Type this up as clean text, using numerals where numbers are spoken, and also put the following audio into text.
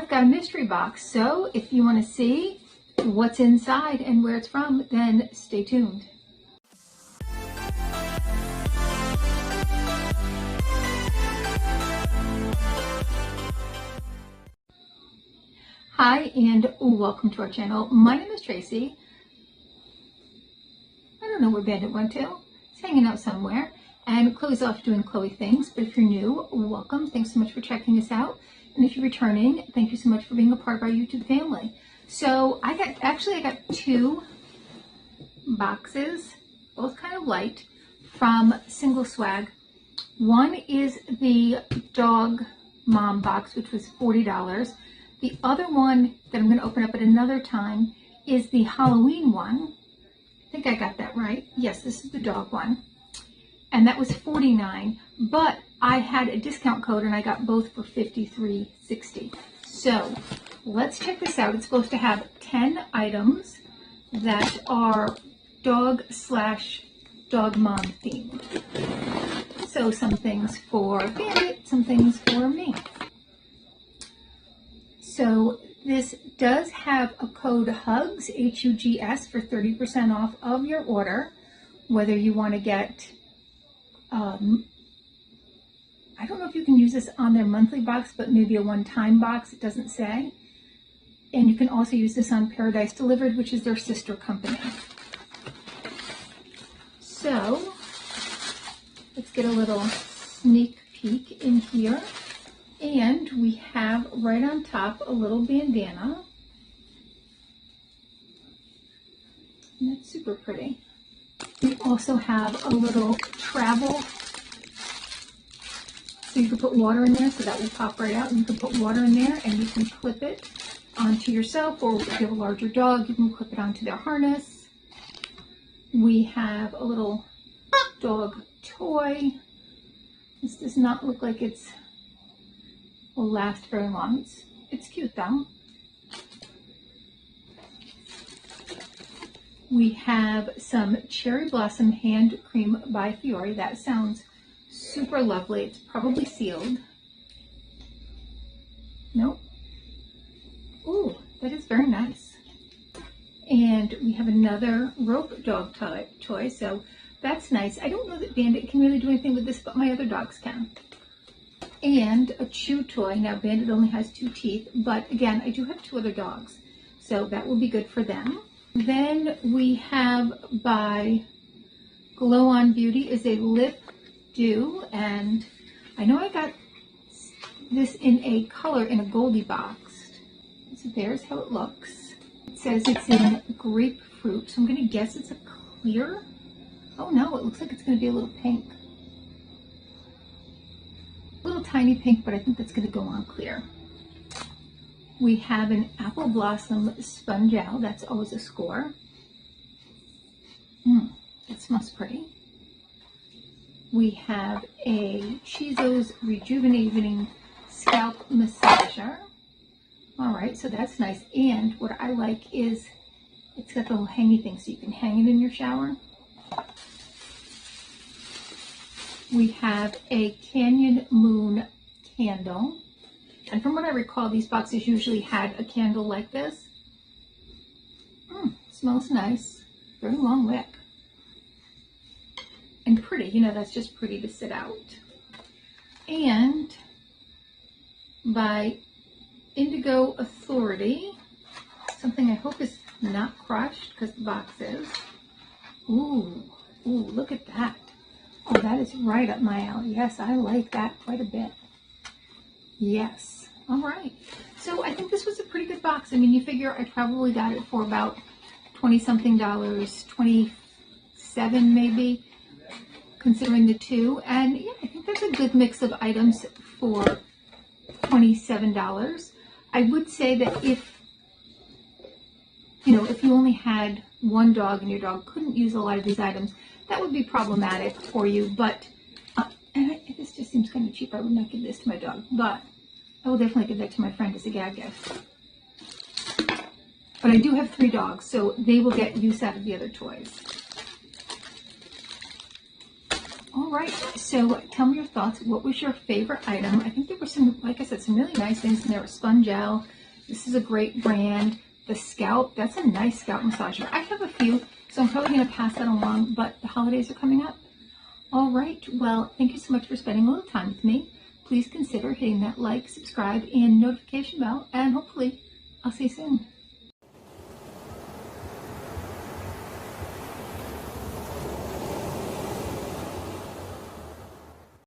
I've got a mystery box, so if you want to see what's inside and where it's from, then stay tuned. Hi and welcome to our channel. My name is Tracy. I don't know where Bandit went to. He's hanging out somewhere. And Chloe's off doing Chloe things, but if you're new, welcome. Thanks so much for checking us out. And if you're returning, thank you so much for being a part of our YouTube family. So I got two boxes, both kind of light, from Single Swag. One is the Dog Mom box, which was $40. The other one that I'm going to open up at another time is the Halloween one. I think I got that right. Yes, this is the dog one. And that was $49, but I had a discount code and I got both for $53.60. So let's check this out. It's supposed to have 10 items that are dog/dog mom themed. So some things for Bandit, some things for me. So this does have a code HUGS, H-U-G-S, for 30% off of your order, whether you want to get, I don't know if you can use this on their monthly box, but maybe a one-time box, it doesn't say. And you can also use this on Paradise Delivered, which is their sister company. So let's get a little sneak peek in here. And we have right on top a little bandana. And that's super pretty. We also have a little travel. So you can put water in there, so that will pop right out. And you can put water in there and you can clip it onto yourself, or if you have a larger dog, you can clip it onto their harness. We have a little dog toy. This does not look like it will last very long. It's cute though. We have some Cherry Blossom Hand Cream by Fiore. That sounds super lovely. It's probably sealed. Nope. Ooh, that is very nice. And we have another rope dog toy, so that's nice. I don't know that Bandit can really do anything with this, but my other dogs can. And a chew toy. Now Bandit only has 2 teeth, but again, I do have 2 other dogs, so that will be good for them. Then we have by Glow On Beauty is a lip dew, and I know I got this in a color in a Goldie box. So there's how it looks. It says it's in grapefruit, so I'm going to guess it's a clear. Oh no, it looks like it's going to be a little pink. A little tiny pink, but I think that's going to go on clear. We have an Apple Blossom Sponge Gel. That's always a score. It smells pretty. We have a Chizo's Rejuvenating Scalp Massager. All right, so that's nice. And what I like is it's got the little hangy thing, so you can hang it in your shower. We have a Canyon Moon candle. And from what I recall, these boxes usually had a candle like this. Smells nice. Very long wick. And pretty. You know, that's just pretty to sit out. And by Indigo Authority, something I hope is not crushed, because the box is. Ooh, look at that. Oh, that is right up my alley. Yes, I like that quite a bit. Yes. All right. So I think this was a pretty good box. I mean, you figure I probably got it for about $20-something, 27 maybe, considering the 2. And yeah, I think that's a good mix of items for $27. I would say that if you only had one dog and your dog couldn't use a lot of these items, that would be problematic for you. But this just seems kind of cheap. I would not give this to my dog, but I will definitely give that to my friend as a gag gift. But I do have 3 dogs, so they will get use out of the other toys. All right, so tell me your thoughts. What was your favorite item? I think there were some, like I said, some really nice things in there. A sponge gel, This is a great brand. The Scalp, that's a nice scalp massager. I have a few, so I'm probably going to pass that along, but the holidays are coming up. All right, well, thank you so much for spending a little time with me. Please consider hitting that like, subscribe, and notification bell, and hopefully I'll see you soon.